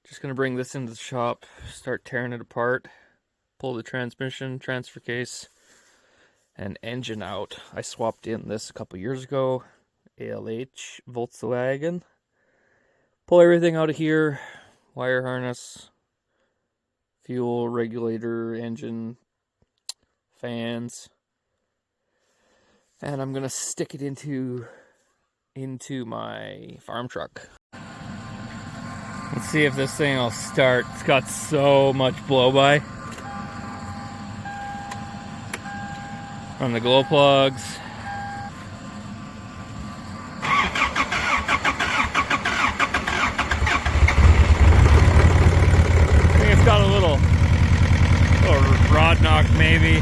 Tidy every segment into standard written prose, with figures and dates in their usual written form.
Just gonna bring this into the shop, start tearing it apart, pull the transmission, transfer case, and engine out. I swapped in this a couple years ago, ALH Volkswagen. Pull everything out of here, wire harness, fuel regulator, engine, fans, and I'm gonna stick it into my farm truck. Let's see if this thing will start. It's got so much blow by. On the glow plugs. I think it's got a little rod knock maybe.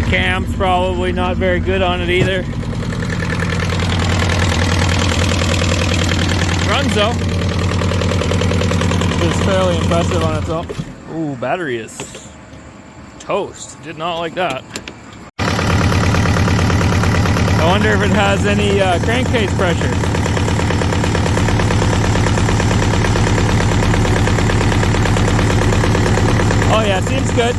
Cam's probably not very good on it either. Runs though. It's fairly impressive on its own. Ooh, battery is toast. Did not like that. I wonder if it has any crankcase pressure. Oh yeah, seems good.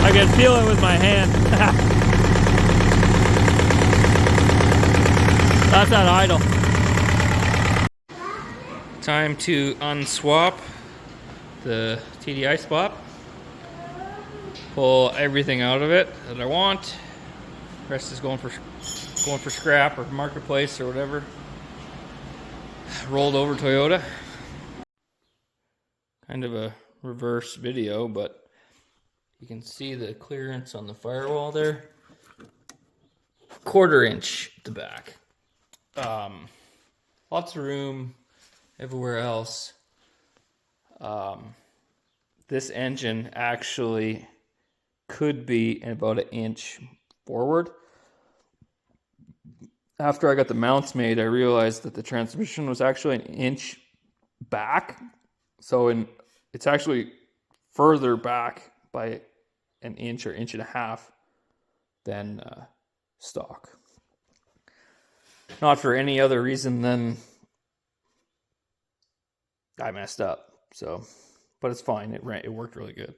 I can feel it with my hand. That's not idle. Time to unswap the TDI spot. Pull everything out of it that I want. The rest is going for scrap or marketplace or whatever. Rolled over Toyota. Kind of a reverse video, but you can see the clearance on the firewall there. 1/4 inch at the back. Lots of room everywhere else. This engine actually could be about 1 inch forward. After I got the mounts made, I realized that the transmission was actually 1 inch back. So it's actually further back by 1 inch or 1.5 inches than stock. Not for any other reason than I messed up. So, but it's fine. It worked really good.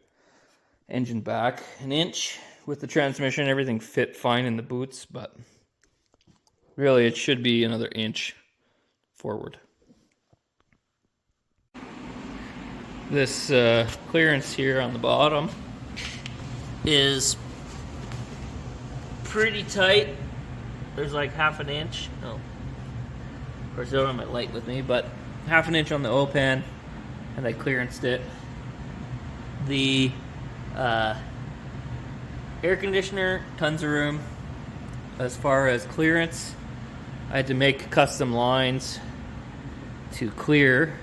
Engine back 1 inch with the transmission. Everything fit fine in the boots, but really it should be another 1 inch forward. This clearance here on the bottom is pretty tight. There's like 1/2 inch. Oh, of course I don't have my light with me, but 1/2 inch on the oil pan, and I clearanced it. The air conditioner, tons of room. As far as clearance, I had to make custom lines to clear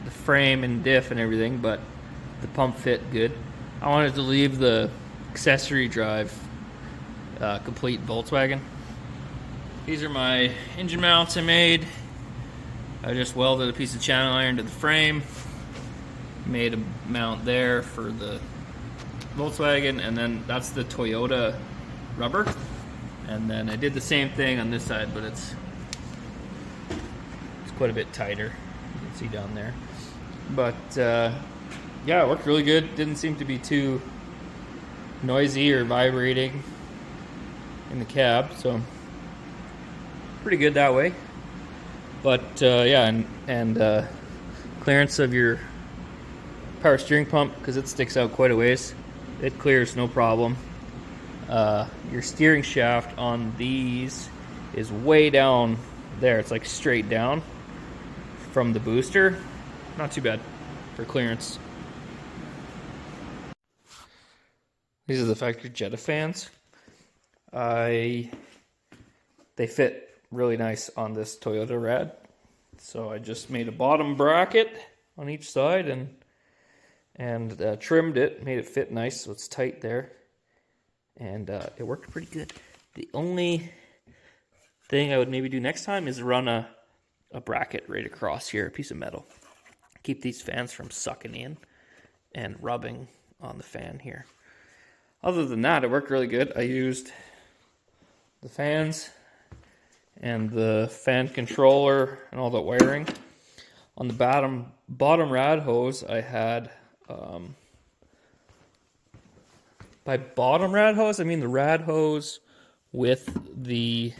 the frame and diff and everything, but the pump fit good. I wanted to leave the accessory drive complete Volkswagen. These are my engine mounts I made. I just welded a piece of channel iron to the frame, made a mount there for the Volkswagen, and then that's the Toyota rubber. And then I did the same thing on this side, but it's quite a bit tighter. You can see down there. But yeah, it worked really good. Didn't seem to be too noisy or vibrating in the cab, so pretty good that way. But yeah, and clearance of your power steering pump, because it sticks out quite a ways. It clears no problem. Your steering shaft on these is way down there. It's like straight down from the booster. Not too bad for clearance. These are the factory Jetta fans. They fit really nice on this Toyota Rad. So I just made a bottom bracket on each side and trimmed it, made it fit nice so it's tight there. And it worked pretty good. The only thing I would maybe do next time is run a bracket right across here, a piece of metal. Keep these fans from sucking in and rubbing on the fan here. Other than that, it worked really good. I used the fans and the fan controller and all the wiring. On the bottom rad hose, I had, by bottom rad hose, I mean the rad hose with the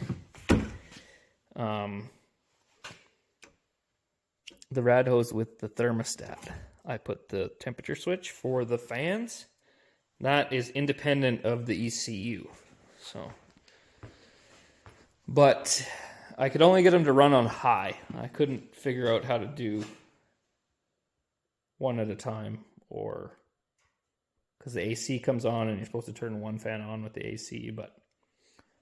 rad hose with the thermostat. I put the temperature switch for the fans. That is independent of the ECU. So, but I could only get them to run on high. I couldn't figure out how to do one at a time, or because the AC comes on and you're supposed to turn one fan on with the AC, but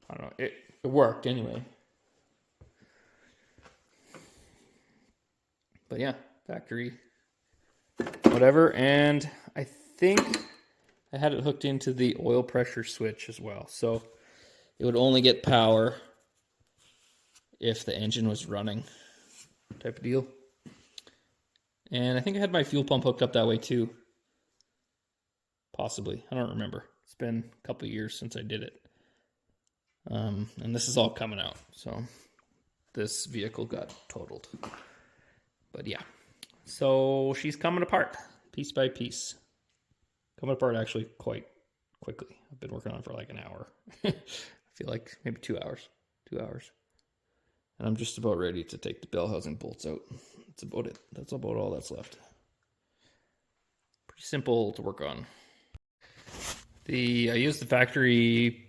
I don't know. It worked anyway. But yeah, factory, whatever. And I think I had it hooked into the oil pressure switch as well. So it would only get power if the engine was running, type of deal. And I think I had my fuel pump hooked up that way too. Possibly. I don't remember. It's been a couple of years since I did it. And this is all coming out. So this vehicle got totaled. But yeah. So she's coming apart piece by piece. Coming apart actually quite quickly. I've been working on it for like an hour. I feel like maybe 2 hours. 2 hours. And I'm just about ready to take the bell housing bolts out. That's about it. That's about all that's left. Pretty simple to work on. I used the factory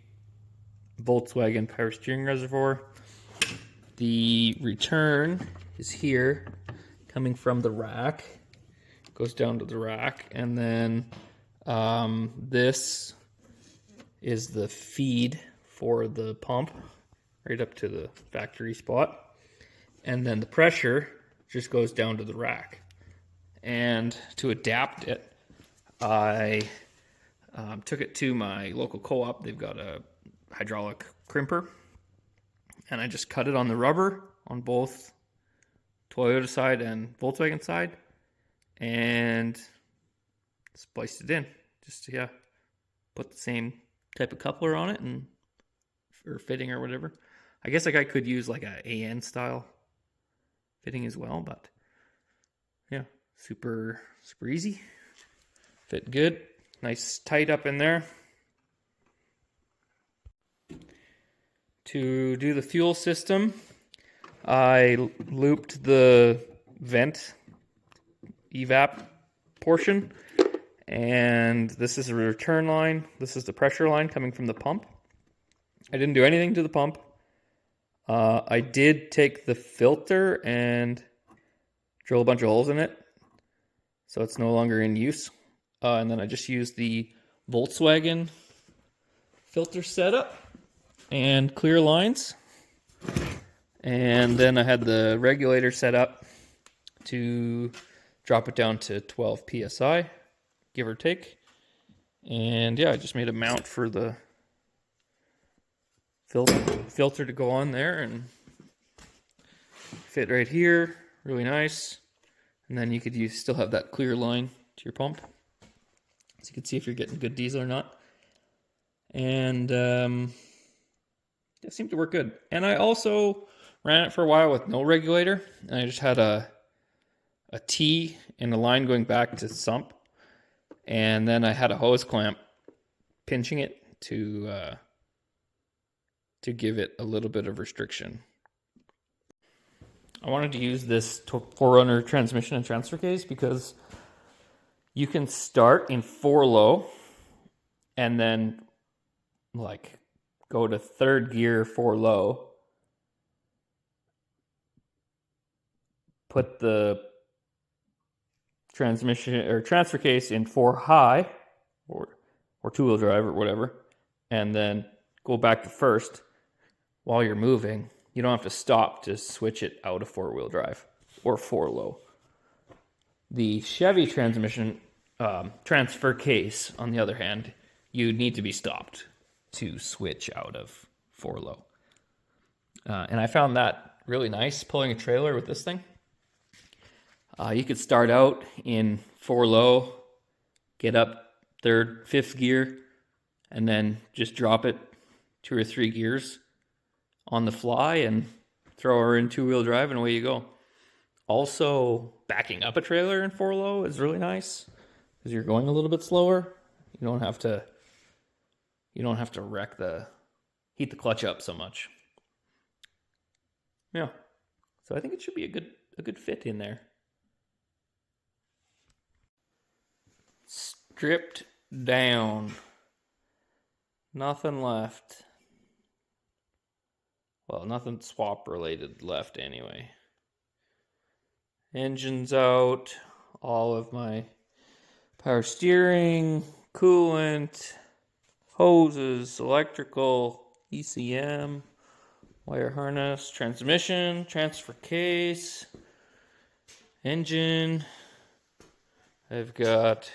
Volkswagen power steering reservoir. The return is here, coming from the rack. Goes down to the rack, and then this is the feed for the pump, right up to the factory spot. And then the pressure just goes down to the rack. And to adapt it, I took it to my local co-op. They've got a hydraulic crimper. And I just cut it on the rubber on both Toyota side and Volkswagen side. And spliced it in. Just, yeah, put the same type of coupler on it, and or fitting or whatever. I guess like I could use like a AN style fitting as well, but yeah, super easy. Fit good. Nice tight up in there. To do the fuel system, I looped the vent evap portion, and this is a return line. This is the pressure line coming from the pump. I didn't do anything to the pump. I did take the filter and drill a bunch of holes in it, so it's no longer in use. And then I just used the Volkswagen filter setup and clear lines. And then I had the regulator set up to drop it down to 12 psi, give or take. And yeah, I just made a mount for the filter to go on there and fit right here. Really nice. And then you could still have that clear line to your pump, so you can see if you're getting good diesel or not. And it seemed to work good. And I also ran it for a while with no regulator, and I just had a T and a line going back to sump, and then I had a hose clamp pinching it to give it a little bit of restriction. I wanted to use this 4runner transmission and transfer case because you can start in 4 low and then like go to 3rd gear 4 low, put the transmission or transfer case in 4 high or 2-wheel drive or whatever, and then go back to 1st while you're moving. You don't have to stop to switch it out of 4-wheel drive or 4 low. The Chevy transmission transfer case, on the other hand, you need to be stopped to switch out of 4 low. And I found that really nice, pulling a trailer with this thing. You could start out in 4 low, get up 3rd, 5th gear, and then just drop it 2 or 3 gears on the fly, and throw her in two-wheel drive and away you go. Also, backing up a trailer in 4-low is really nice because you're going a little bit slower. You don't have to heat the clutch up so much. Yeah. So I think it should be a good fit in there. Stripped down. Nothing left. Well, nothing swap related left anyway. Engine's out. All of my power steering, coolant, hoses, electrical, ECM, wire harness, transmission, transfer case, engine. I've got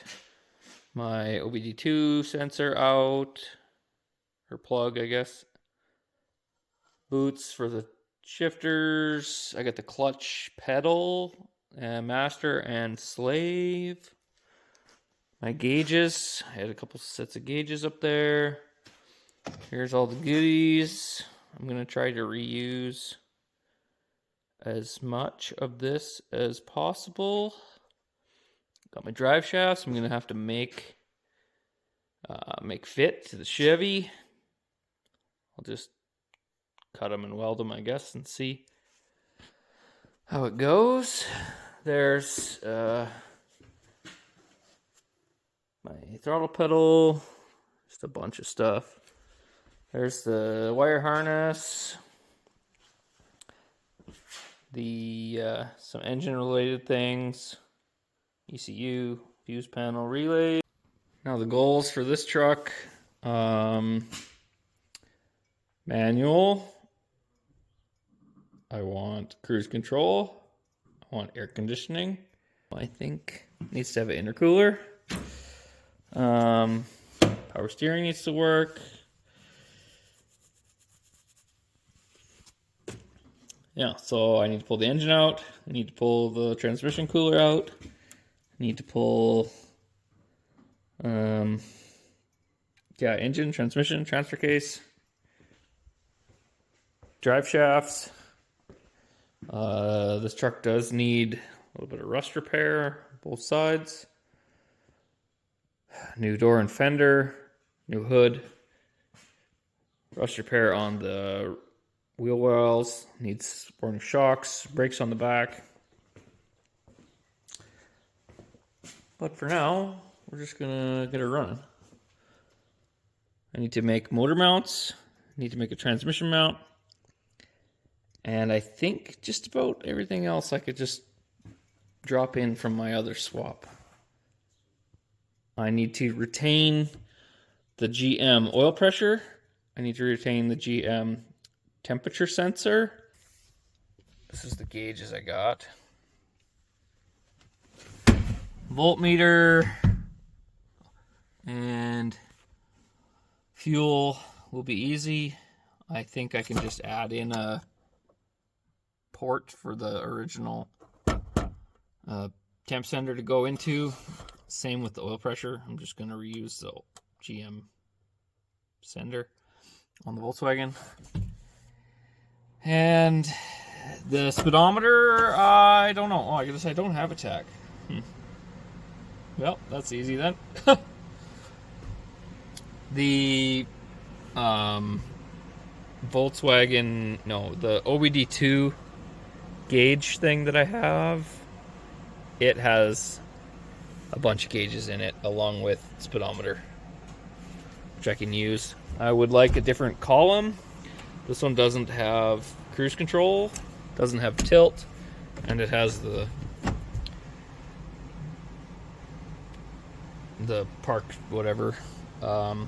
my OBD2 sensor out, or plug, I guess. Boots for the shifters. I got the clutch pedal, master and slave. My gauges. I had a couple sets of gauges up there. Here's all the goodies. I'm going to try to reuse as much of this as possible. Got my drive shafts. I'm going to have to make fit to the Chevy. I'll just cut them and weld them, I guess, and see how it goes. There's my throttle pedal, just a bunch of stuff. There's the wire harness, the some engine related things, ECU, fuse panel, relay. Now the goals for this truck, manual. I want cruise control. I want air conditioning. I think it needs to have an intercooler. Power steering needs to work. Yeah, so I need to pull the engine out. I need to pull the transmission cooler out. I need to pull, engine, transmission, transfer case, drive shafts. This truck does need a little bit of rust repair, both sides. New door and fender, new hood, rust repair on the wheel wells, needs sporting shocks, brakes on the back. But for now, we're just gonna get her running. I need to make motor mounts, I need to make a transmission mount, and I think just about everything else I could just drop in from my other swap. I need to retain the GM oil pressure. I need to retain the GM temperature sensor. This is the gauges I got. Voltmeter and fuel will be easy. I think I can just add in a port for the original temp sender to go into. Same with the oil pressure. I'm just going to reuse the GM sender on the Volkswagen. And the speedometer, I don't know. Oh, I guess I don't have a tach. Well, that's easy then. The Volkswagen, no, the OBD2 gauge thing that I have, it has a bunch of gauges in it along with speedometer, which I can use. I would like a different column. This one doesn't have cruise control, doesn't have tilt, and it has the park whatever. I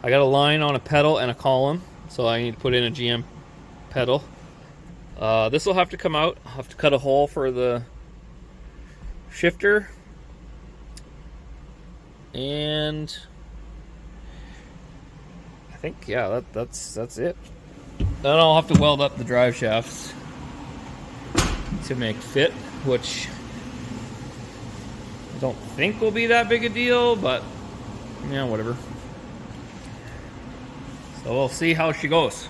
got a line on a pedal and a column, so I need to put in a GM pedal. This will have to come out. I'll have to cut a hole for the shifter, and I think that's it. Then I'll have to weld up the drive shafts to make fit, which I don't think will be that big a deal, but yeah, whatever. So we'll see how she goes.